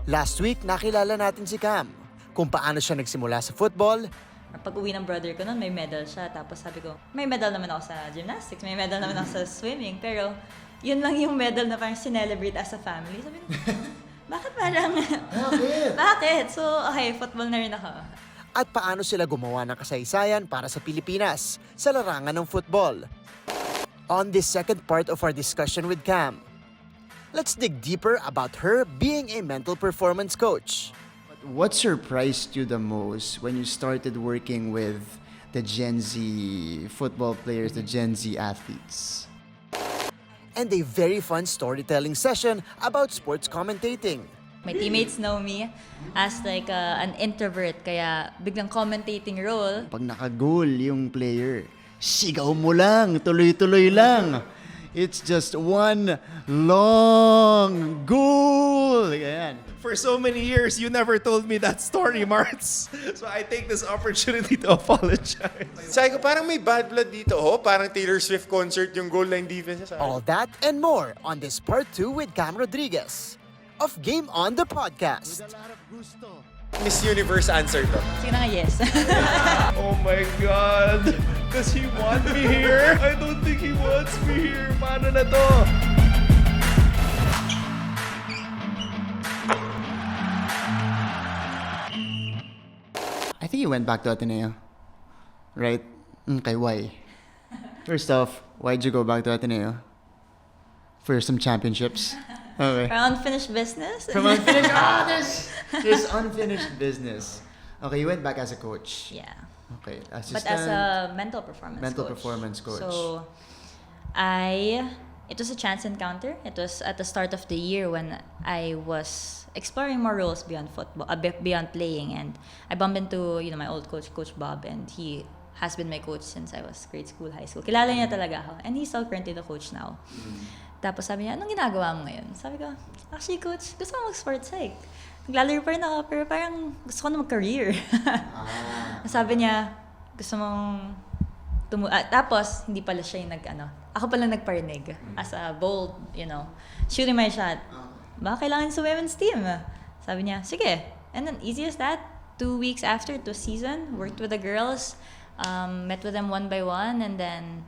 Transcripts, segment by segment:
Last week, nakilala natin si Cam, kung paano siya nagsimula sa football, Pag uwi ng brother ko noon, may medal siya. Tapos sabi ko, may medal naman ako sa gymnastics, may medal naman ako sa swimming. Pero yun lang yung medal na parang sinelebrate as a family. Sabi ko, bakit parang... Bakit? Bakit? So, okay, football na rin ako. at paano sila gumawa ng kasaysayan para sa Pilipinas sa larangan ng football. On this second part of our discussion with Cam, let's dig deeper about her being a mental performance coach. What surprised you the most when you started working with the Gen Z football players, the Gen Z athletes? And a very fun storytelling session about sports commentating. My teammates know me as like an introvert, kaya biglang commentating role. Pag naka-goal yung player, sigaw mo lang, tuloy-tuloy lang. It's just one long goal. Ayan. For so many years, you never told me that story, Marts. So I take this opportunity to apologize. Sabi ko, parang may bad blood dito, oh. Parang Taylor Swift concert yung goal line defense. All that and more on this part 2 with Cam Rodriguez of Game On the Podcast. Miss Universe answer to. Sige na nga, yes. Oh my God. Does he want me here? I don't think he wants me here. Paano na to? I think you went back to Ateneo, right? Okay, why? First off, why'd you go back to Ateneo? For some championships? Okay. For unfinished business. From unfinished, there's unfinished business. Okay, you went back as a coach. Yeah. Okay, But assistant. as a mental performance Mental coach. performance coach. So, it was a chance encounter. It was at the start of the year when I was exploring more roles beyond football, beyond playing, and I bumped into my old coach, Coach Bob, and he has been my coach since I was grade school, high school. Kilala niya talaga ako, and he's still currently the coach now. Tapos sabi niya, anong ginagawa mo ngayon? Sabi ko, actually coach, gusto ko mag-sports psych. Naglalaro pa rin ako, pero parang gusto ko na mag-career. Sabi niya, gusto mong tapos, hindi pala siya yung ako pala nagparinig as a bold, shooting my shot. Baka kailangan sa women's team. Sabi niya, sige. And then, easy as that. 2 weeks after, it was season, worked with the girls, met with them one by one, and then,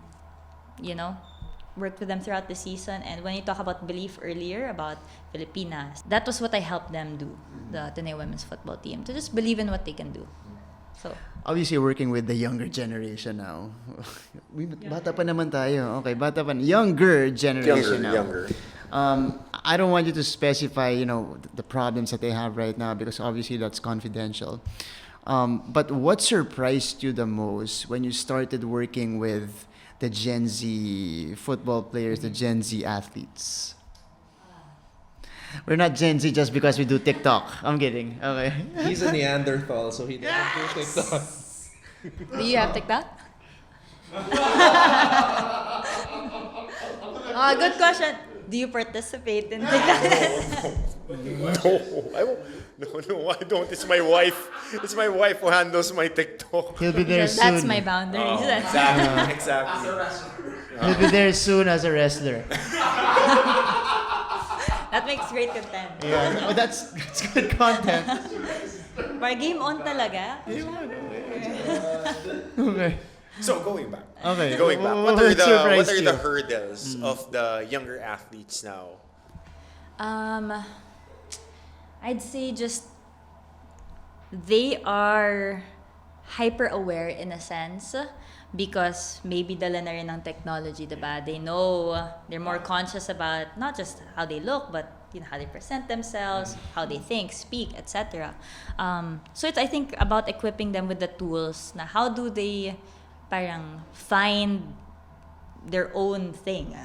worked with them throughout the season. And when you talk about belief earlier about Filipinas, that was what I helped them do, the Ateneo women's football team, to just believe in what they can do. So, Obviously, working with the younger generation now. Bata pa naman tayo. Okay, bata pa. Younger generation now. Younger. I don't want you to specify, the problems that they have right now because obviously that's confidential. But what surprised you the most when you started working with the Gen Z football players, the Gen Z athletes? We're not Gen Z just because we do TikTok. I'm kidding. Okay. He's a Neanderthal, so he doesn't do TikTok. do you have TikTok? Good question. Do you participate in TikTok? No, I don't. It's my wife. It's my wife who handles my TikTok. He'll be there soon. That's my boundaries. Exactly. He'll be there soon as a wrestler. That makes great content. Yeah, well, that's good content. Para game on talaga. Okay. So going back. Okay. Going back. What What are surprised the you? hurdles of the younger athletes now? I'd say just they are hyper aware in a sense because maybe dala na rin ng technology, diba? They know they're more conscious about not just how they look, but how they present themselves, how they think, speak, etc. So it's, I think, about equipping them with the tools na how do they parang find their own thing.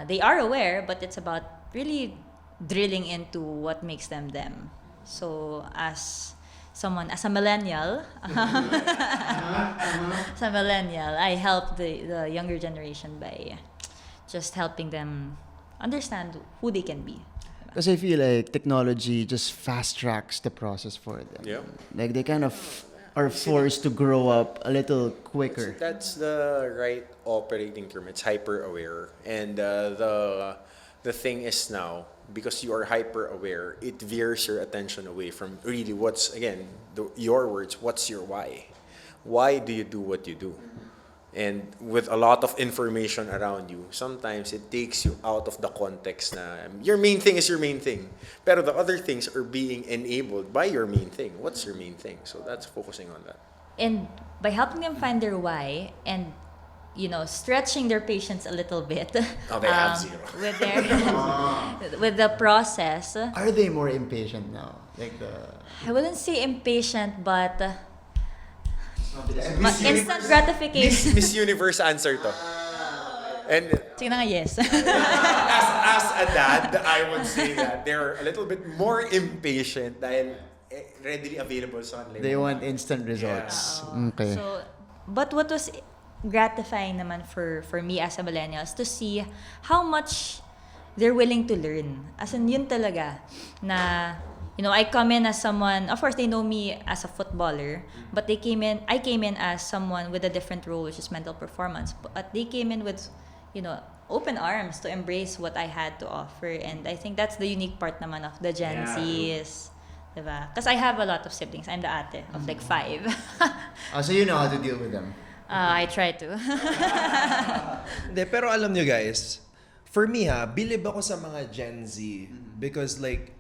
They are aware, but it's about really drilling into what makes them them. So as a millennial, I help the younger generation by just helping them understand who they can be. Because I feel like technology just fast tracks the process for them. Yeah. Like they kind of are forced to grow up a little quicker. That's the right operating term. It's hyper aware, and the thing is now because you are hyper aware, it veers your attention away from really what's, again, your words, what's your why? Why do you do what you do? And with a lot of information around you, sometimes it takes you out of the context na your main thing is your main thing. Pero the other things are being enabled by your main thing. What's your main thing? So that's focusing on that. And by helping them find their why and stretching their patience a little bit. Oh, they have zero. With their with the process. Are they more impatient now? I wouldn't say impatient, but instant gratification. Miss Universe answer to. And Sige na nga, yes. as a dad, I would say that they're a little bit more impatient dahil readily available sa online. They want instant results. Okay. So, but what was gratifying naman for me as a millennial is to see how much they're willing to learn. As in, yun talaga na I come in as someone, of course they know me as a footballer, but I came in as someone with a different role, which is mental performance. But they came in with, open arms to embrace what I had to offer. And I think that's the unique part naman of the Gen Zs. Diba? Because I have a lot of siblings. I'm the ate of like 5. So you know how to deal with them. I try to. Hindi, pero alam nyo guys, for me bilib ako sa mga Gen Z because like,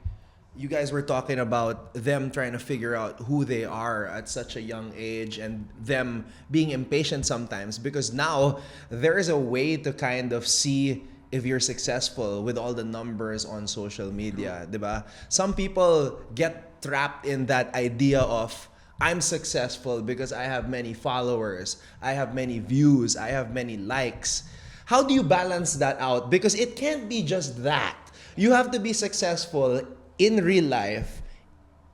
you guys were talking about them trying to figure out who they are at such a young age and them being impatient sometimes because now there is a way to kind of see if you're successful with all the numbers on social media, diba? Some people get trapped in that idea of I'm successful because I have many followers, I have many views, I have many likes. How do you balance that out? Because it can't be just that. You have to be successful in real life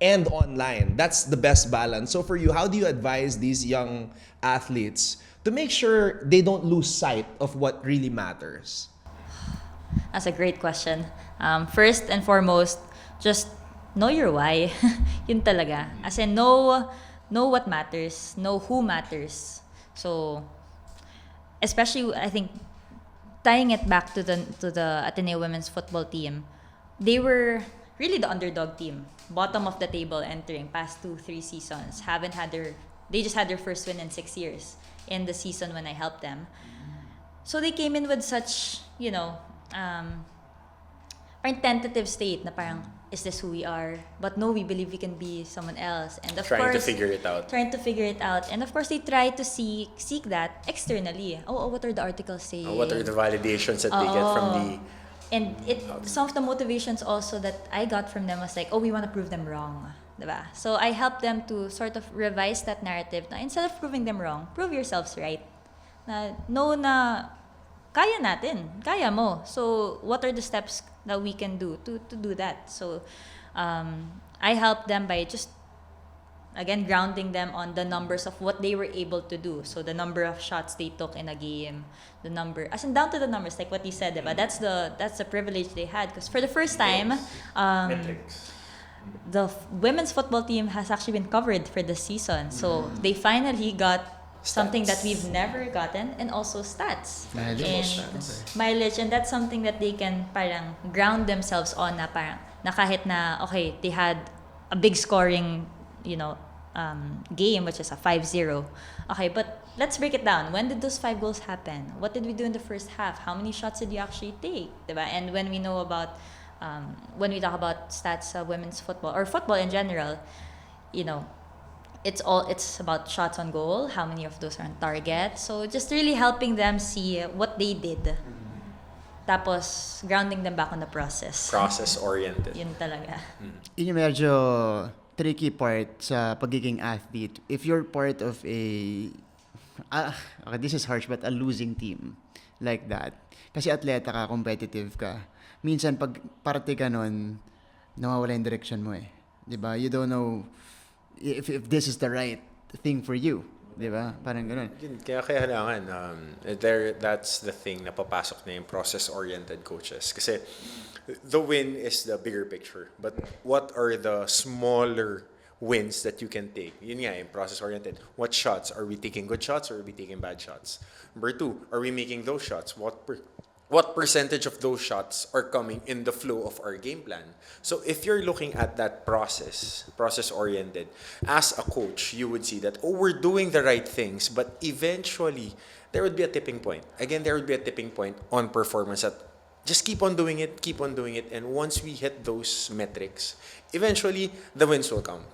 and online. That's the best balance. So for you, how do you advise these young athletes to make sure they don't lose sight of what really matters? That's a great question. First and foremost, just know your why. Yun talaga. As in, know what matters, know who matters. So, especially, I think, tying it back to the Ateneo women's football team, they were really the underdog team, bottom of the table entering past 2-3 seasons. They just had their first win in 6 years in the season when I helped them. So they came in with such, parang tentative state na parang, is this who we are? But no, we believe we can be someone else. And of trying course, to figure it out. And of course, they try to seek that externally. What are the articles saying? What are the validations that they get from the... And some of the motivations also that I got from them was like, we want to prove them wrong. Diba? So I helped them to sort of revise that narrative na instead of proving them wrong, prove yourselves right. Know na kaya natin, kaya mo. So what are the steps that we can do to do that? So I helped them by just, again, grounding them on the numbers of what they were able to do. So the number of shots they took in a game, the number, as in down to the numbers, like what you said, diba? That's the privilege they had. Because for the first time, the women's football team has actually been covered for this season. So they finally got something that we've never gotten, and also stats. Mileage. And that's something that they can parang ground themselves on na parang, na kahit na, okay, they had a big scoring, game, which is a 5-0. Okay, but let's break it down. When did those 5 goals happen? What did we do in the first half? How many shots did you actually take? Diba? And when we know about, when we talk about stats of women's football, or football in general, it's about shots on goal, how many of those are on target. So just really helping them see what they did. Tapos, grounding them back on the process. Process-oriented. Yun talaga. Yun yung medyo tricky part sa pagiging athlete. If you're part of okay, this is harsh, but a losing team like that. Kasi atleta ka, competitive ka. Minsan, pag parte ka nun, nawawala yung direction mo eh. Diba? You don't know if this is the right thing for you. Diba? Parang ganun. Kaya kailangan, that's the thing na papasok na yung process-oriented coaches. Kasi the win is the bigger picture. But what are the smaller wins that you can take? Yun nga, yung process-oriented. What shots? Are we taking good shots or are we taking bad shots? Number 2, are we making those shots? What what percentage of those shots are coming in the flow of our game plan. So if you're looking at that process-oriented, as a coach, you would see that, oh, we're doing the right things, but eventually, there would be a tipping point. Again, there would be a tipping point on performance that just keep on doing it, and once we hit those metrics, eventually, the wins will come.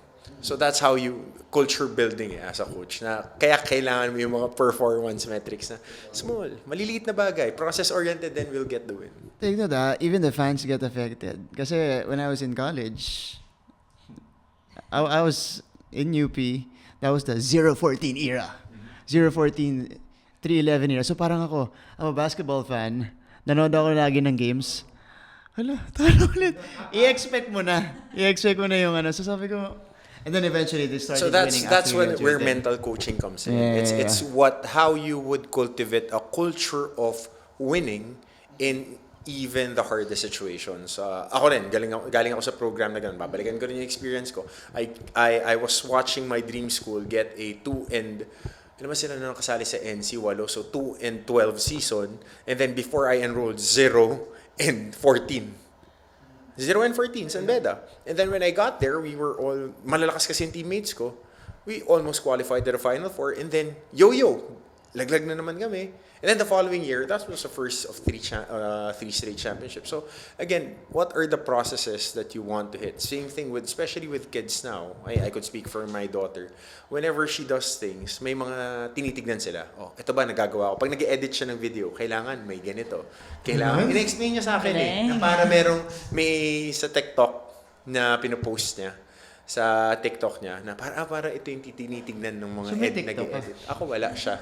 So that's how you culture building as a coach. Na kaya kailangan mo yung mga performance metrics na small, maliliit na bagay, process-oriented, then we'll get the win. Take that, even the fans get affected. Kasi when I was in college, I was in UP, that was the 0-14 era. 0-14, 3-11 era. So parang I'm a basketball fan, nanood ako lagi ng games. Hala, talo ulit. I-expect mo na yung ano. So sabi ko, and then eventually they started So winning. that's after where Tuesday. mental coaching comes in. Yeah, It's how you would cultivate a culture of winning in even the hardest situations. Ako rin, galing ako sa program na ganun. Babalikan ko rin yung experience ko. I was watching my dream school get a 2 and alam mo sila na nakasali sa NC 8, so 2 and 12 season, and then before I enrolled 0 and 14. 0 and 14, San Beda. And then when I got there, we were all, malalakas kasi yung teammates ko. We almost qualified to the Final Four. And then, yo-yo, laglag na naman kami. And then the following year, that was the first of three straight championships. So again, what are the processes that you want to hit? Same thing with, especially with kids now. I could speak for my daughter. Whenever she does things, may mga tinitignan sila. Oh, ito ba nagagawa ko? Pag nag-edit siya ng video, kailangan may ganito. Kailangan, in-explain niya sa akin na para may sa TikTok na pinopost niya. Sa TikTok niya, na para ito yung tinitignan ng mga nag-edit. Ako wala siya.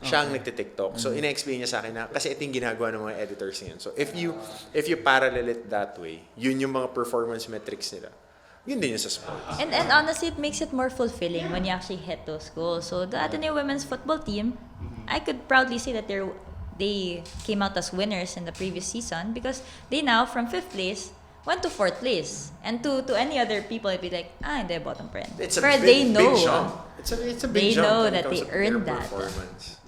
Siya ang nagtitiktok. So, ina-explain niya sa akin na kasi ito yung ginagawa ng mga editors ngayon. So, if you parallel it that way, yun yung mga performance metrics nila. Yun din yung sa sports. And honestly, it makes it more fulfilling when you actually hit those goals. So the Ateneo women's football team, I could proudly say that they came out as winners in the previous season because they now, from 5th place, went to 4th place. And to any other people, it'd be like, hindi, bottom pa rin. It's a But big, they know. big jump. It's a big They jump know when it that comes they to their earned that. performance.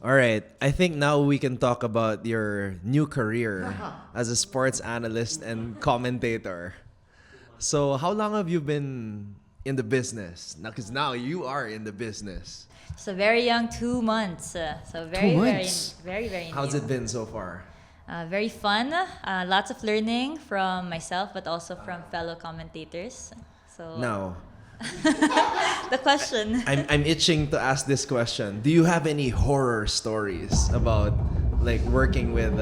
All right. I think now we can talk about your new career as a sports analyst and commentator. So, how long have you been in the business? Because now you are in the business. So very young, 2 months. So very, 2 months? very How's new. it been so far? Very fun. Lots of learning from myself, but also from fellow commentators. So Now, the question. I'm itching to ask this question. Do you have any horror stories about like working with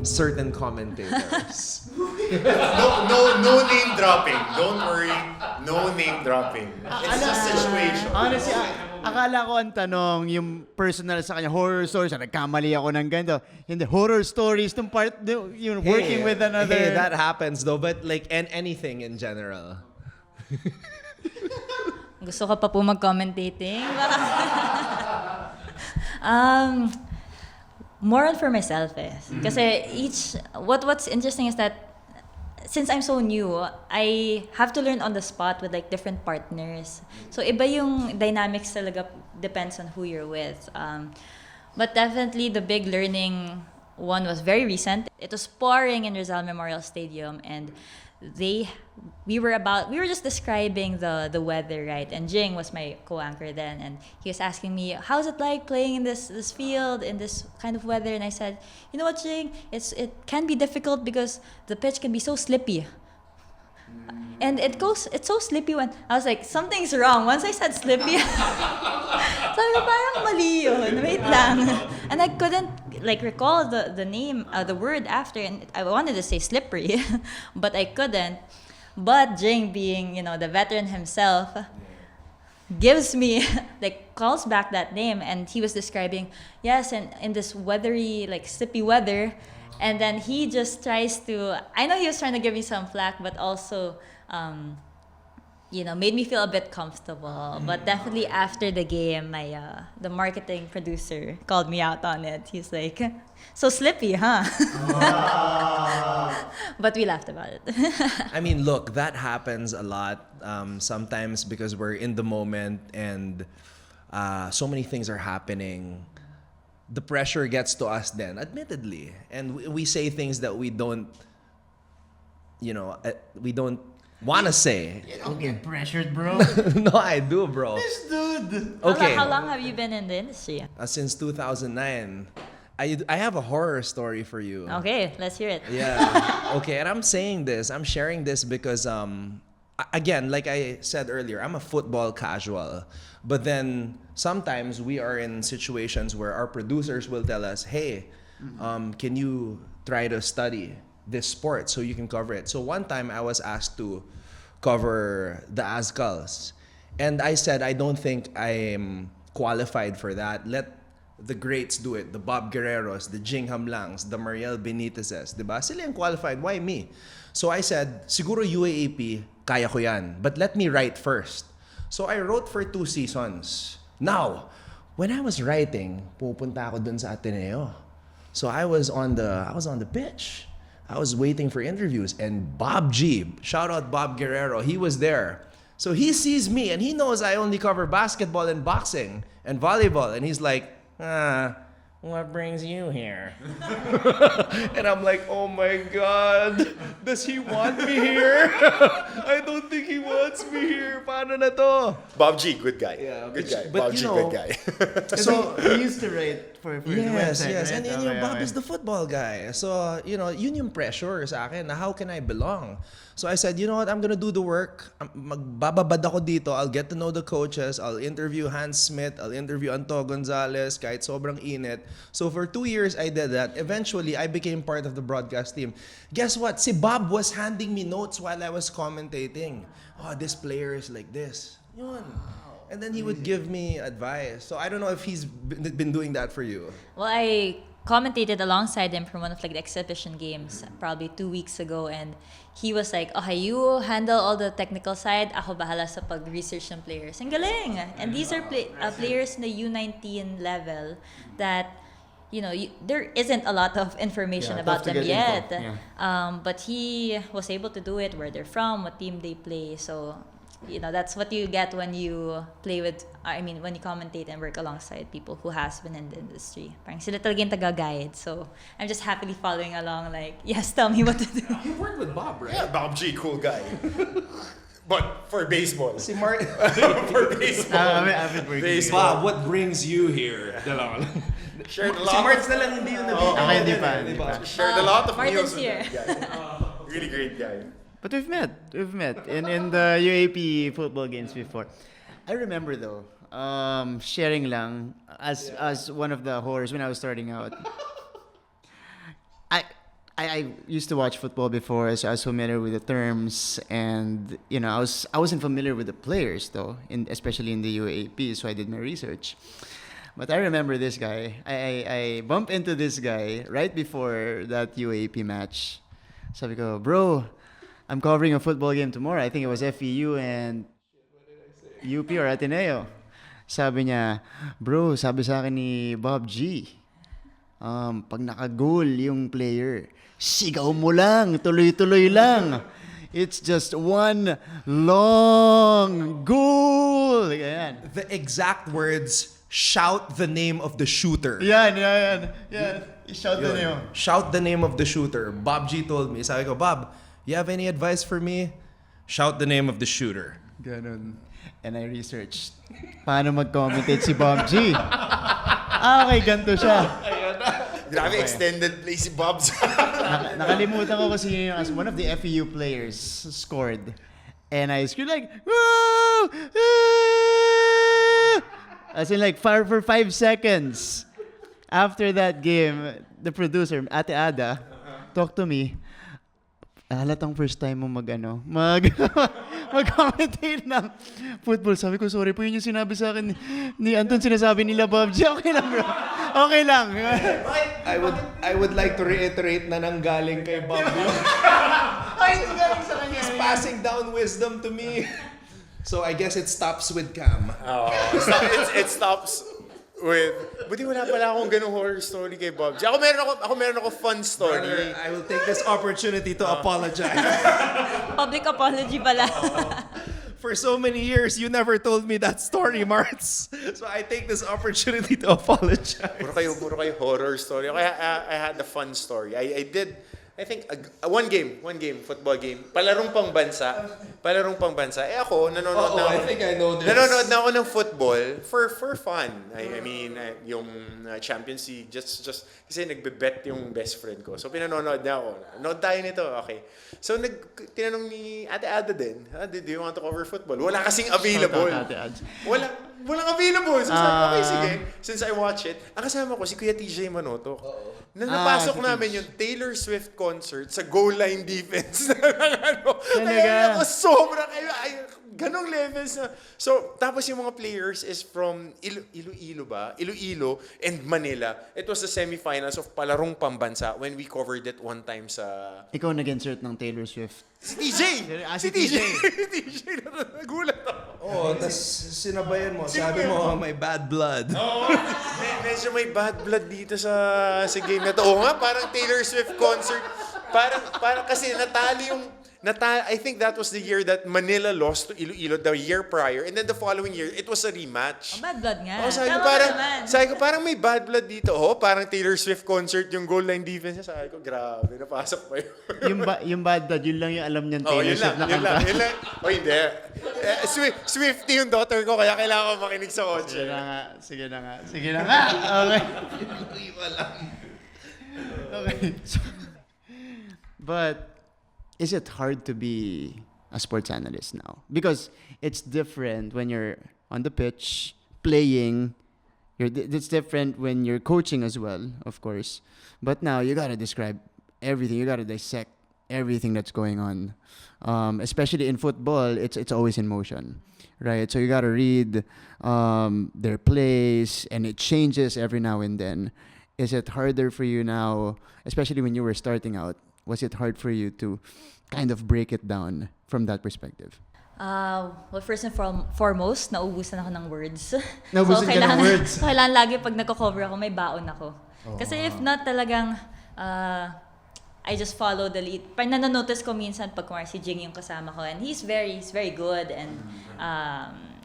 certain commentators? No name dropping. Don't worry. No name dropping. It's a situation. Honestly, akala ko ang tanong, yung personal sa kanya, horror stories, nagkamali ako ng ganito. Hindi, horror stories, nung part, yung working with another. Hey, that happens though, but like anything in general. Gusto ka pa po mag-commentating? More on for myself eh. Kasi what's interesting is that since I'm so new, I have to learn on the spot with like different partners. So iba yung dynamics talaga, depends on who you're with. But definitely the big learning one was very recent. It was pouring in Rizal Memorial Stadium, and we were just describing the weather, right? And Jing was my co-anchor then, and he was asking me, how's it like playing in this field in this kind of weather? And I said, you know what, Jing, it can be difficult because the pitch can be so slippy. And it's so slippy when I was like, something's wrong. Once I said slippy, sabi ko, parang mali yun. Wait lang. And I couldn't like recall the name, the word after, and I wanted to say slippery, but I couldn't. But Jing, being the veteran himself, gives me like calls back that name, and he was describing, yes, and in this weathery, like slippy weather. And then he just tries to, I know he was trying to give me some flack, but also, made me feel a bit comfortable. But definitely after the game, the marketing producer called me out on it. He's like, so slippy, huh? But we laughed about it. I mean, look, that happens a lot sometimes because we're in the moment and so many things are happening. the pressure gets to us then, admittedly. And we say things that we don't want to say. You don't get pressured, bro. No, I do, bro. This dude. Okay. How long have you been in the industry? Since 2009. I have a horror story for you. Okay, let's hear it. Yeah. Okay, and I'm sharing this because again, like I said earlier, I'm a football casual. But then sometimes we are in situations where our producers will tell us, "Hey, can you try to study this sport so you can cover it?" So one time I was asked to cover the Azkals. And I said, I don't think I'm qualified for that. Let the greats do it. The Bob Guerreros, the Jing Hamlangs, the Mariel Benitezes. Diba? Sila yung qualified. Why me? So I said, siguro UAAP, kaya ko yan. But let me write first. So I wrote for 2 seasons. Now, when I was writing, pupunta ako dun sa Ateneo. So I was on the pitch. I was waiting for interviews, and Bob G, shout out Bob Guerrero, he was there. So he sees me and he knows I only cover basketball and boxing and volleyball, and he's like, what brings you here? And I'm like, oh my God, does he want me here? I don't think he wants me here. Paano na to? Bob G, good guy. Yeah, good but- guy. but Bob you G, know- good guy. So he used to write for the Yes, website, yes. right? And Okay, Bob okay. is the football guy. So, yun yung pressure sa akin na how can I belong? So I said, you know what, I'm gonna do the work. Magbababad ako dito. I'll get to know the coaches. I'll interview Hans Smith. I'll interview Anton Gonzalez kahit sobrang init. So for 2 years, I did that. Eventually, I became part of the broadcast team. Guess what? Si Bob was handing me notes while I was commentating. Oh, this player is like this. Yun. And then he would give me advice. So I don't know if he's been doing that for you. Well, I commentated alongside him for one of like the exhibition games probably 2 weeks ago, and he was like, okay, you handle all the technical side, ako bahala sa pag-research ng players. Ang galing! And these are players in the U19 level that, there isn't a lot of information Yeah, about tough to them get yet. info. Yeah. But he was able to do it, where they're from, what team they play. So, that's what you get when you when you commentate and work alongside people who has been in the industry. Parang sila talaga yung taga-guide. So, I'm just happily following along like, yes, tell me what to do. You worked with Bob, right? Yeah, Bob G, cool guy. But for baseball. Si Mark. For baseball. Avid working. Baseball. Bob, what brings you here? Shared a Si lot Mark na lang hindi yun Okay, hindi pa. Shared a lot of Martin's news with here. that guy. Really great guy. But we've met in the UAP football games before. I remember though, sharing lang as one of the horrors when I was starting out. I used to watch football before, so I was familiar with the terms, and I wasn't familiar with the players though, especially in the UAP. So I did my research. But I remember this guy. I bumped into this guy right before that UAP match. Sabi ko, bro, I'm covering a football game tomorrow. I think it was FEU and UP or Ateneo. Sabi niya, bro, sabi sa akin ni Bob G, pag naka-goal yung player, sigaw mo lang, tuloy-tuloy lang. It's just one long goal. Yan. The exact words, shout the name of the shooter. Yan. Shout the Yun. name. Shout the name of the shooter. Bob G told me. Sabi ko, Bob, you have any advice for me? Shout the name of the shooter. Ganun. And I researched, paano mag-commentate si Bob G? Okay, ganito siya. Grabe extended play si Bob. Nakalimutan ko kasi as one of the FEU players scored. And I screamed like, woo! As in like for 5 seconds. After that game, the producer, Ate Ada, talked to me. Halatang first time mo mag-commentate ng football. Sabi ko, sorry po, yun yung sinabi sa akin ni Anton, sinasabi nila Bob G. Okay lang, bro. Okay lang. I would like to reiterate na nanggaling kay Bob. Ay, galing sa kanya. He's passing down wisdom to me. So I guess it stops with Cam. It stops with... Buti wala pala akong ganung horror story kay Bob G. Ako meron ako fun story. Brother, I will take this opportunity to apologize. Public apology pala. For so many years, you never told me that story, Marts. So I take this opportunity to apologize. Puro kayo horror story. Okay, I had a fun story. I did, I think, one game, football game. Palarong pang bansa. Eh ako, nanonood na ako. I think I know this. Nanonood na ako ng football for fun. I mean, yung Champions League, just kasi nagbe-bet yung best friend ko. So pinanonood na ako. Nood tayo nito, okay. So tinanong ni Ate Ada din, do you want to cover football? Wala kasing available. Walang available. So sabi ko, okay, sige. Since I watch it, ang kasama ko si Kuya TJ Manotok. Napasok namin yung Taylor Swift concert sa goal line defense. Kaya ako sobra kayo. Ganong levels na. So, tapos yung mga players is from Iloilo and Manila. It was the semifinals of Palarong Pambansa when we covered it one time sa... Ikaw nag-insert ng Taylor Swift. Si TJ! Si TJ. TJ, nagulat ako. Oo, tas sinabayan mo. Sabi mo, may bad blood. Oo. Medyo may bad blood dito sa game na to. Oo nga, parang Taylor Swift concert. Parang kasi I think that was the year that Manila lost to Iloilo the year prior. And then the following year, it was a rematch. Oh, bad blood nga. Oh, Tama sabi ko parang may bad blood dito. Oh, parang Taylor Swift concert yung goal line defense. Sabi ko, grabe, napasok pa yun. yung bad blood, yun lang yung alam niyan Taylor yun Swift na kanta. yun lang. Oh, hindi. Swiftie yung daughter ko, kaya kailangan ko makinig sa kotse. Sige na nga. Okay. Okay. But is it hard to be a sports analyst now? Because it's different when you're on the pitch playing. It's different when you're coaching as well, of course. But now you gotta describe everything. You gotta dissect everything that's going on. Especially in football, it's always in motion, right? So you gotta read their plays, and it changes every now and then. Is it harder for you now, especially when you were starting out? Was it hard for you to kind of break it down from that perspective? Well, first and foremost, naubusan ako ng words. Naubusan ka ng words? So, kailangan lagi pag nagko-cover ako, may baon ako. Kasi if not, talagang I just follow the lead. Parang nanonotice ko minsan pag kumari si Jing yung kasama ko, and he's very good, and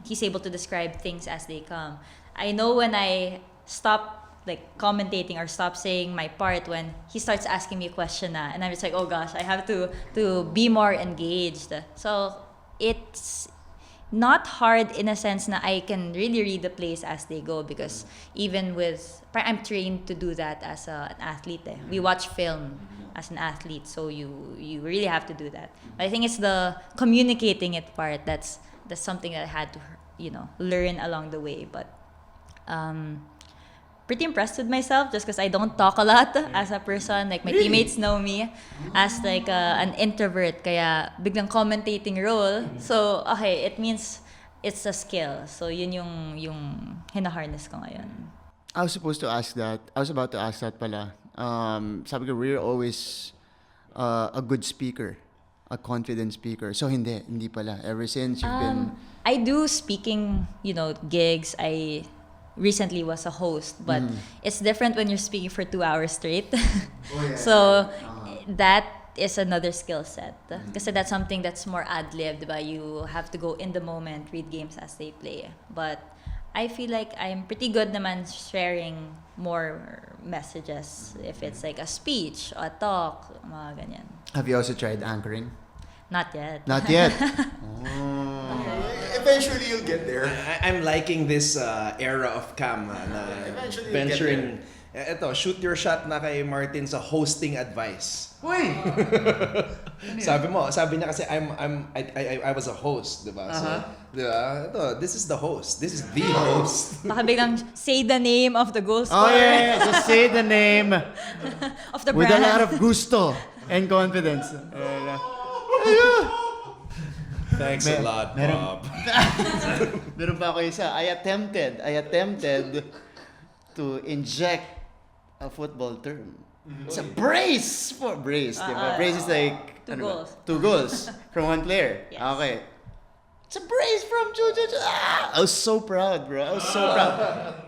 he's able to describe things as they come. I know when I stop commentating or stop saying my part when he starts asking me a question na, and I'm just like, oh gosh, I have to be more engaged. So it's not hard in a sense na I can really read the plays as they go, because even with, I'm trained to do that as an athlete. We watch film as an athlete, so you really have to do that. But I think it's the communicating it part that's something that I had to learn along the way. But pretty impressed with myself just because I don't talk a lot as a person. Like, my teammates know me as like an introvert, kaya biglang commentating role. So, okay, it means it's a skill. So, yun yung hinaharness ko ngayon. I was about to ask that pala. Sabi ko, we're always a good speaker, a confident speaker. So, hindi pala. Ever since you've been... I do speaking, gigs. I recently was a host, but it's different when you're speaking for 2 hours straight. So that is another skill set. Kasi that's something that's more ad-libbed, diba? You have to go in the moment, read games as they play. But I feel like I'm pretty good naman sharing more messages if it's like a speech, a talk, mga ganyan. Have you also tried anchoring? Not yet. Not yet. Eventually, you'll get there. I'm liking this era of Cam na Eventually, venturing. Ito, shoot your shot na kay Martin sa hosting advice. Uy! Sabi niya kasi I was a host, 'di ba? So, 'di ba? Ito, this is the host. This is the host. Baka biglang say the name of the goal Oh scorer. yeah. Just say the name Of the with brand. a lot of gusto and confidence. Thanks a lot, Bob. Meron pa ako isa. I attempted to inject a football term. It's a brace, diba? Brace is like Two goals. 2 goals from one player. Yes. Okay. It's a brace from Chu. I was so proud, bro.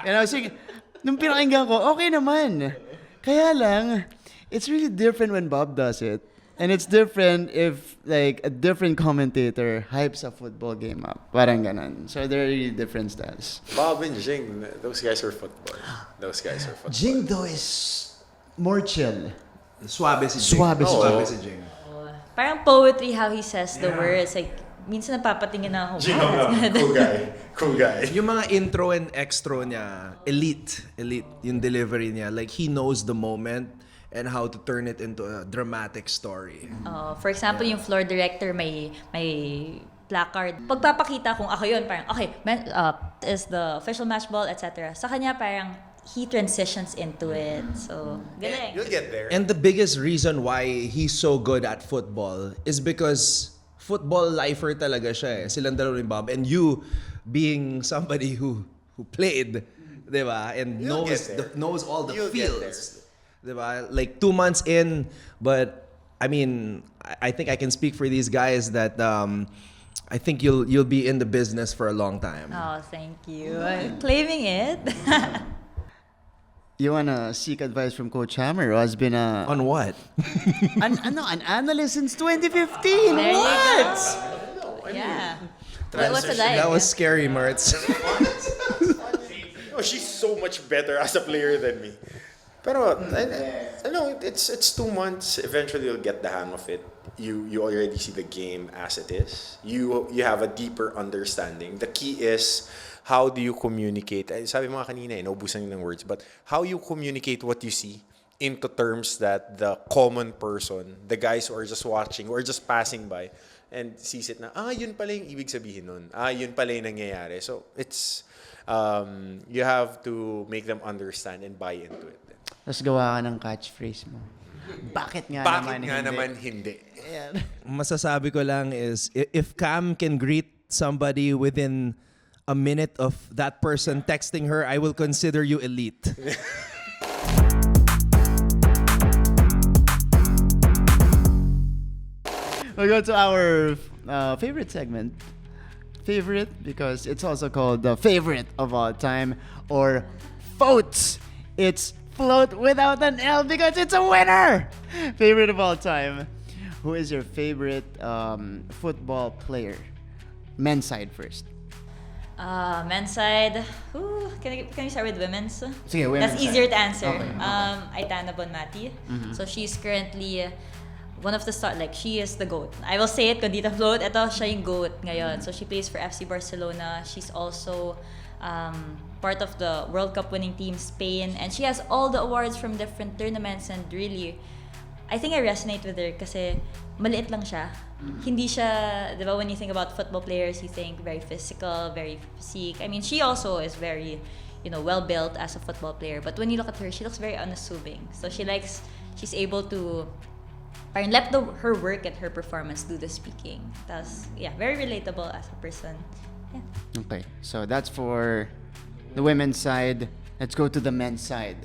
And I was thinking, nung pinakinggan ko, okay naman. Kaya lang, it's really different when Bob does it. And it's different if like a different commentator hypes a football game up. Parang ganon. So they're really different styles. Bob and Jing, those guys are football. Those guys are football. Jing though is more chill. Suabe si Jing. Suabe si Suabe Jing. si Jing. Parang poetry how he says the words. Like, minsan napapatingin na ako. Jing, cool guy. Cool guy. Yung mga intro and extro niya, elite yung delivery niya. Like, he knows the moment and how to turn it into a dramatic story. For example, yung floor director may placard. Pagpapakita kung ako yun, parang, okay, is the official match ball, etc. Sa kanya, parang, he transitions into it. So, galing. You'll get there. And the biggest reason why he's so good at football is because football lifer talaga siya eh. Silang dalawa ni Bob. And you, being somebody who played, di ba? And You'll knows get there. knows all the You'll get fields. Di ba? Like 2 months in, but I mean, I think I can speak for these guys that I think you'll be in the business for a long time. Oh, thank you. I'm claiming it. You wanna seek advice from Coach Hammer, who has been On what? an analyst since 2015. There you What? go. Yeah. What's it like? That was scary, Martz. Oh, she's so much better as a player than me. Pero I know it's 2 months. Eventually, you'll get the hang of it. You already see the game as it is. You have a deeper understanding. The key is how do you communicate? Sabi mga kanina, naubusan yung ng words, but how you communicate what you see into terms that the common person, the guys who are just watching or just passing by, and sees it na, yun pala yung ibig sabihin nun. Yun pala yung nangyayari. So, it's, you have to make them understand and buy into it. Tapos gawa ka ng catchphrase mo. Bakit nga Bakit naman nga hindi? naman hindi? Ayan. Masasabi ko lang is if Cam can greet somebody within a minute of that person texting her, I will consider you elite. We'll go to our favorite segment. Favorite because it's also called the favorite of all time or FOATS. It's float without an L because it's a winner. Favorite of all time. Who is your favorite football player? Men's side first. Men's side. Can we start with women's? Sige, women's That's easier side. to answer. Okay. Aitana Bonmati. So she's currently one of the she is the GOAT. I will say it, kung dito float, ito siya yung GOAT ngayon. So she plays for FC Barcelona. She's also part of the World Cup winning team Spain, and she has all the awards from different tournaments, and really I think I resonate with her kasi maliit lang siya. Hindi siya, di ba, when you think about football players, you think very physical, very physique. I mean, she also is very, well built as a football player. But when you look at her, she looks very unassuming. So she's able to parang let her work and her performance do the speaking. That's, very relatable as a person. Yeah. Okay, so that's for the women's side. Let's go to the men's side.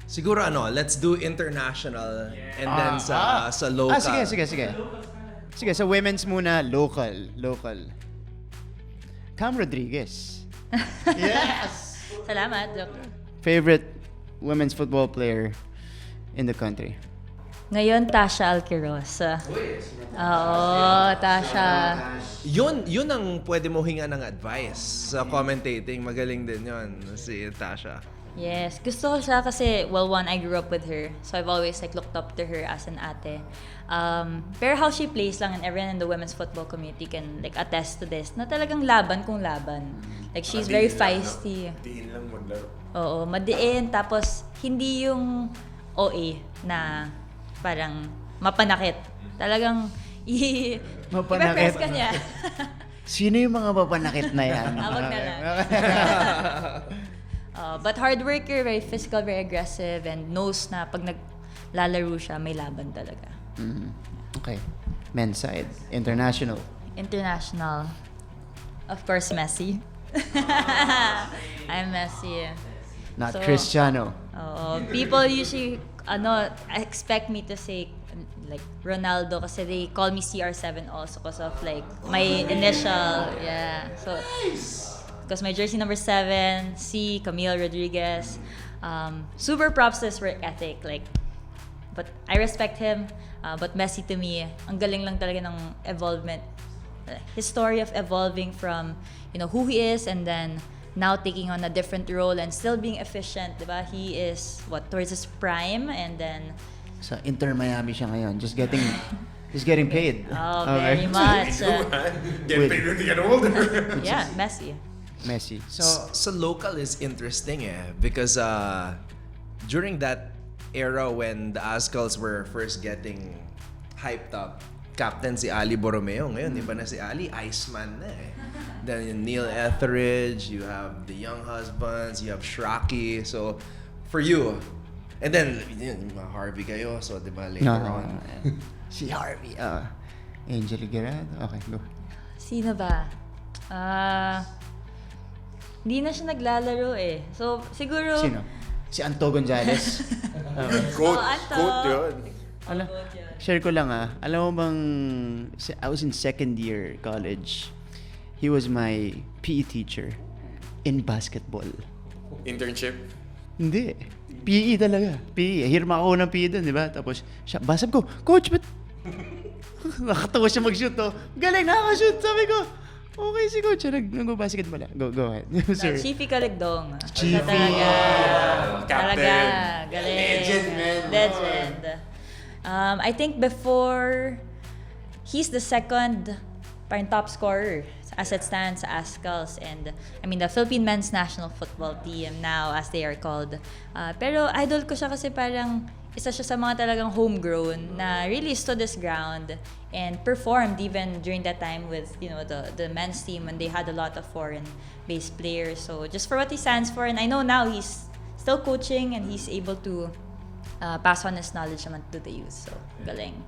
Siguro let's do international and then sa local. Sige, so women's muna, local. Cam Rodriguez. Yes! Salamat, Joke. Favorite women's football player in the country? Ngayon, Tasha Alquiros. Oo, Tasha. Yun ang pwede mo hinga ng advice sa commentating. Magaling din yun, si Tasha. Yes, gusto ko siya kasi, one, I grew up with her. So I've always looked up to her as an ate. Pero how she plays lang, and everyone in the women's football community can attest to this, na talagang laban kung laban. She's very feisty. Diin lang maglaro. Oo, madiin. Tapos, hindi yung OA na parang mapanakit. Talagang Mapanakit. i-press ka niya. Sino yung mga papanakit na yan? Wag na lang. But hard worker, very physical, very aggressive, and knows na pag naglalaro siya, may laban talaga. Mhm. Okay. Men's side. International. International. Of course, Messi. I'm Messi. Not So, Cristiano. People usually expect me to say Ronaldo kasi they call me CR7 also because of my initial. Yeah. So because my jersey number 7, C, Camille Rodriguez. Super props to his work ethic. But I respect him. But Messi to me, ang galing lang talaga ng evolvement. His story of evolving from, who he is and then now taking on a different role and still being efficient, diba? He is, towards his prime and then... Sa Inter Miami siya ngayon. Just getting paid. Oh, very much. Get paid when you get older. Yeah, Messi. So local is interesting because during that era when the Azcals were first getting hyped up, captain si Ali Borromeo. Ngayon, iba na si Ali, Iceman na eh. Then Neil Etheridge, you have the Young Husbands, you have Shraki. So, for you, and then Harvey kayo, so di ba later on? Si Harvey. Angel Guerrero. Okay, go. Sino ba? Hindi na siya naglalaro eh. So, siguro... Sino? Si Anto Gonzalez. Anton. Quote yun. Alam, share ko lang alam mo bang I was in second year college. He was my PE teacher in basketball. Internship? Hindi. PE talaga. PE. Hirma ako ng PE doon, di ba? Tapos, siya, basab ko, Coach, ba't... Nakatawa siya mag-shoot, oh. Galing, nakaka-shoot. Sabi ko, okay si Coach. Nag-basketball. Go ahead. Sir. Chiefy Caligdong. Chiefy. Talaga. Captain. Talaga. Galing. Legend, man. Legend. I think before, he's the second parang top scorer as it stands sa Azcals and the Philippine men's national football team now as they are called. Pero idol ko siya kasi parang isa siya sa mga talagang homegrown na really stood his ground and performed even during that time with the men's team when they had a lot of foreign based players. So just for what he stands for, and I know now he's still coaching and he's able to pass on his knowledge naman to the youth. So galing.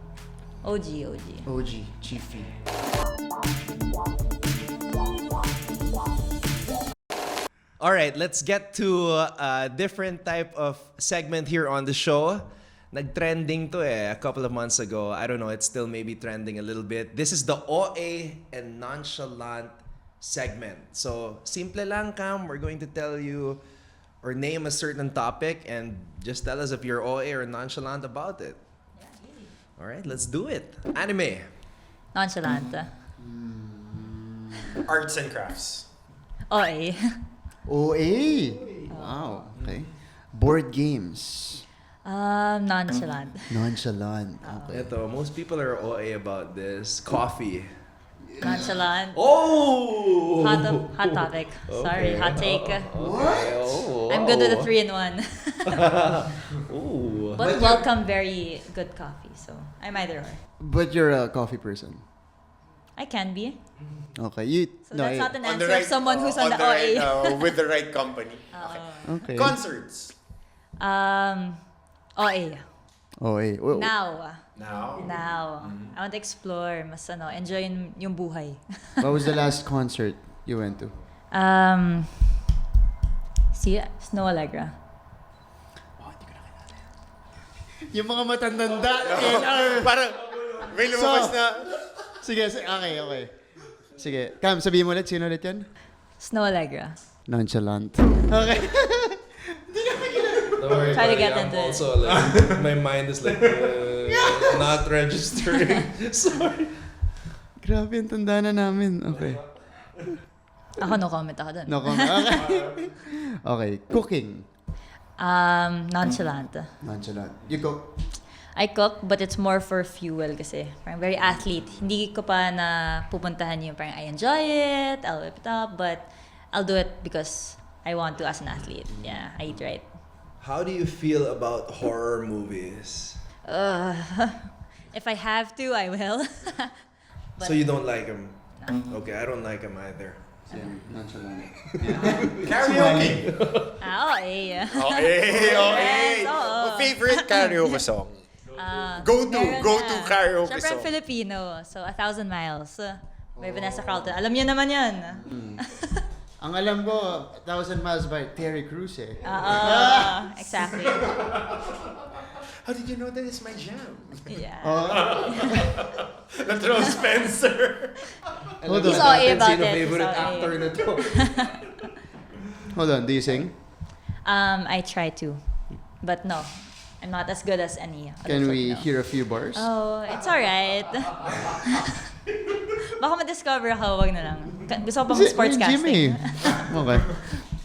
OG. Chiefy. All right, let's get to a different type of segment here on the show. Nag-trending to a couple of months ago. I don't know, it's still maybe trending a little bit. This is the OA and Nonchalant segment. So, simple lang, Cam. We're going to tell you or name a certain topic and just tell us if you're OA or nonchalant about it. All right, let's do it. Anime. Nonchalant. Arts and crafts. OA. OA. Wow. Okay. Board games. Nonchalant. Nonchalant. Okay. Ito, most people are OA about this. Coffee. Nonchalant. Oh! Hot topic. Sorry, hot take. What? I'm good with the 3-in-1. Ooh. But welcome very good coffee. So I'm either or. But you're a coffee person. I can be. Okay. So that's not an On answer of someone who's on the right, OA. with the right company. Okay. Concerts. OA. OA. Well, Now. Now. I want to explore. Mas enjoy yung buhay. what was the last concert you went to? Snow Allegra. Yung mga matandanda. Parang may lumabas na. Sige. Okay. Sige. Cam, sabihin mo ulit. Sino ulit yan? Snow Allegra. Nonchalant. Okay. Don't worry, Try to buddy, get I'm into it. also my mind is not registering. Sorry. Grabe, ang tanda na namin. Okay. Ako no comment ako dun. No comment. Okay. Okay. Cooking. Nonchalant. Nonchalant. You cook? I cook, but it's more for fuel kasi. Parang very athlete. Hindi ko pa na pupuntahan yung parang I enjoy it, I'll whip it up, but I'll do it because I want to as an athlete. Yeah, I eat right. How do you feel about horror movies? If I have to, I will. But So you don't like them? Okay, I don't like them either. Nonchalant. Karaoke. OA. Okay. Yes, oo. Favorite karaoke song? Meron Go na. to karaoke Siyempre song. Filipino, so 1,000 Miles. By Vanessa Carlton. Alam niyo naman yan. Ang alam ko, 1,000 Miles by Terry Crews eh. Exactly. How did you know that is my jam? Yeah. Natural Spencer. Hold He's on. OA about Sino it. favorite He's OA. actor na to? Hold on. Do you sing? I try to. But no. I'm not as good as any other Can we Filipino. hear a few bars? Oh, it's alright. Baka ma-discover ako, wag na lang. Gusto ko pang We're sports in casting. GMA. Okay.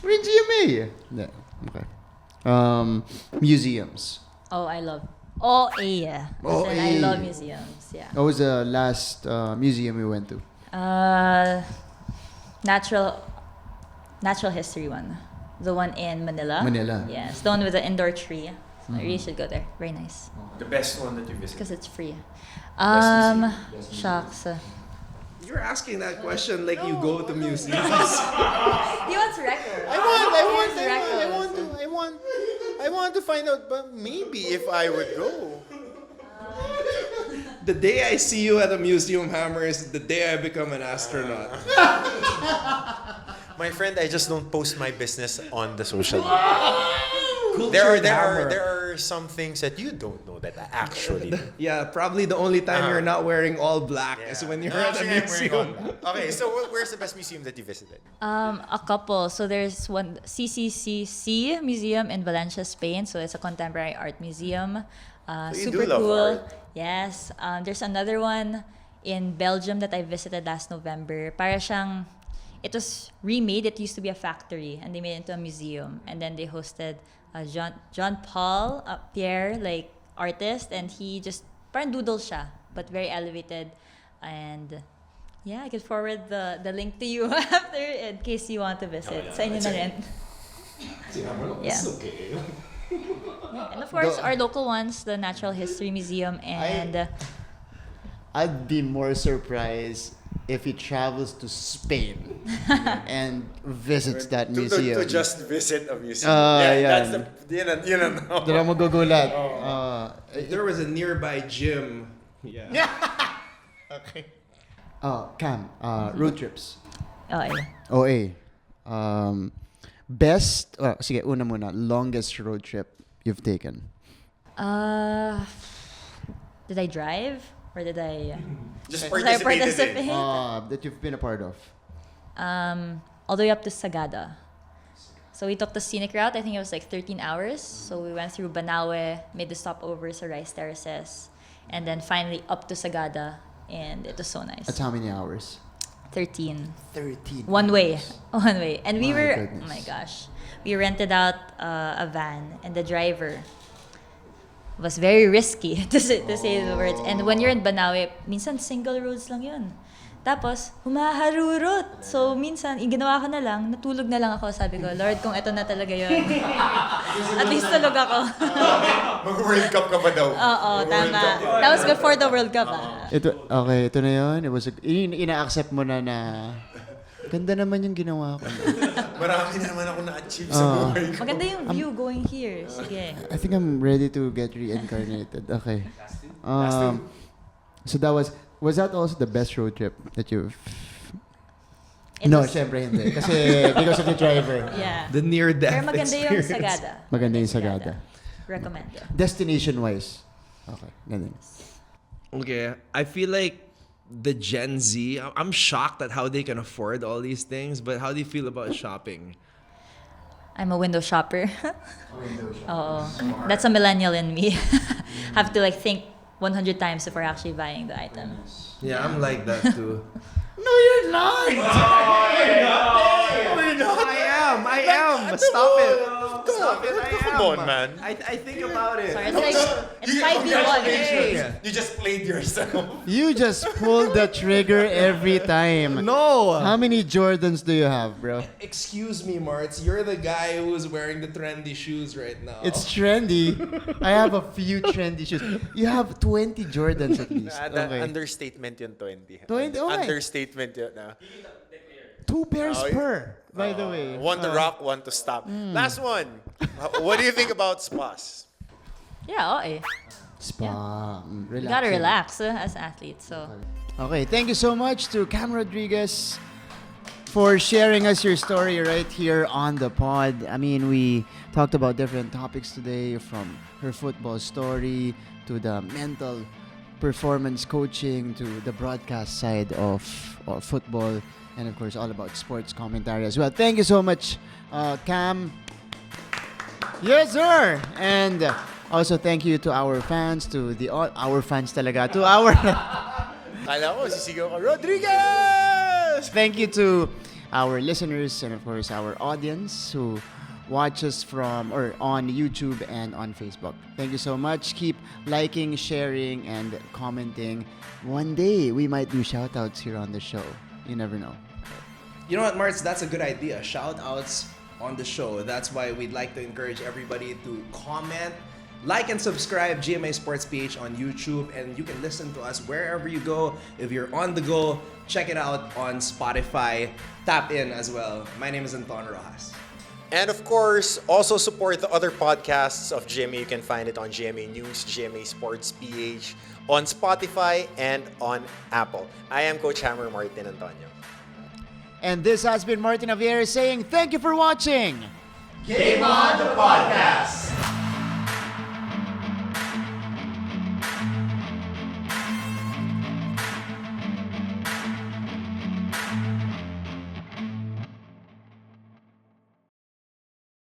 We're in GMA. Yeah. Okay. Museums. Oh, I love. Oh, yeah. Oh, Listen, I eh. love museums. Yeah. What was the last museum you went to? Natural history one. The one in Manila. Manila. Yes, the one with the indoor tree. So I really should go there. Very nice. The best one that you visited. Because it's free. museum. Shucks. You're asking that question like you go to museums. He wants records. I want to find out, but maybe if I would go. The day I see you at a museum, Hammer, is the day I become an astronaut. My friend, I just don't post my business on the social media. Cultured There Hammer. are some things that you don't know that I actually do. Yeah, probably the only time you're not wearing all black is when you're No, at a actually, I'm wearing museum. all- Okay, so where's the best museum that you visited? A couple. So there's one CCCC Museum in Valencia, Spain. So it's a contemporary art museum. So you Super do love cool. art. Yes. There's another one in Belgium that I visited last November. Para siyang, it was remade. It used to be a factory, and they made it into a museum. And then they hosted John Paul Pierre, like artist, and he just parang doodle siya, but very elevated. And yeah, I can forward the link to you after in case you want to visit. Sa inyo na rin. Yeah. Yeah. And of course, our local ones, the Natural History Museum and I'd be more surprised if he travels to Spain and visits that museum. To just visit a museum. Yeah. That's the, yun ang no. Doon ako magugulat. There was a nearby gym. Yeah. Okay. Cam, road trips. oh, yeah. OA. Best, sige, una muna, longest road trip you've taken. Did I drive or did I? Just Was I participated in. That you've been a part of. All the way up to Sagada. So we took the scenic route. I think it was like 13 hours. So we went through Banawe, made the stopover sa Rice Terraces, and then finally up to Sagada, and it was so nice. That's how many hours? 13. 13. One way. One way. And we My were, goodness. oh my gosh, we rented out a van, and the driver was very risky, to say the words. And when you're in Banawe, minsan single roads lang yun. Tapos, humaharurot. So, minsan, ginawa ko na lang, natulog na lang ako. Sabi ko, Lord, kung ito na talaga yun. At least tulog ako. Mag-World Cup ka ba daw? Oo, tama. That was before the World Cup. Ito na yun. It was ina-accept mo na ganda naman yung ginawa ko. Marami na naman ako na-achieve sa buhay ko. Maganda yung view going here. Sige. I think I'm ready to get reincarnated. Okay. So that was that also the best road trip that you've... It No, was- syempre hindi. Kasi because of the driver. Yeah. The near-death Pero maganda yung experience. Sagada. Maganda yung Sagada. Recommend. Destination-wise. Okay. Ganun. Okay, I feel like the Gen Z, I'm shocked at how they can afford all these things, but how do you feel about shopping? I'm a window shopper. Oh, that's a millennial in me. Have to like think 100 times before actually buying the item. Yeah, I'm like that too. No, you're not! I am. Stop it. Stop it. I am. Come on, man. I think about it. Sorry, it's 5v1. Hey. You just played yourself. You just pulled the trigger every time. No. How many Jordans do you have, bro? Excuse me, Marts. You're the guy who's wearing the trendy shoes right now. It's trendy. I have a few trendy shoes. You have 20 Jordans at least. Okay. Understatement yun, 20. 20, okay. Understatement yun. 2 pairs Oh, per, by the way. One to rock, one to stop. Last one. What do you think about spas? Yeah, okay. Spa. You gotta relax as athletes. So Okay, thank you so much to Cam Rodriguez for sharing us your story right here on the pod. I mean, we talked about different topics today, from her football story to the mental performance coaching to the broadcast side of football, and of course all about sports commentary as well. Thank you so much, Cam. Yes, sir. And Also, thank you to our fans, to our fans talaga, to our... Kala ko, sisigaw ka, Rodriguez! Thank you to our listeners and of course our audience who watch us from or on YouTube and on Facebook. Thank you so much. Keep liking, sharing, and commenting. One day we might do shoutouts here on the show. You never know. You know what, Marts? That's a good idea. Shout outs on the show. That's why we'd like to encourage everybody to comment, like, and subscribe GMA Sports PH on YouTube. And you can listen to us wherever you go. If you're on the go, check it out on Spotify. Tap in as well. My name is Anton Rojas. And of course, also support the other podcasts of GMA. You can find it on GMA News, GMA Sports PH, on Spotify, and on Apple. I am Coach Hammer Martin Antonio. And this has been Martin Javier saying thank you for watching. Game on the podcast!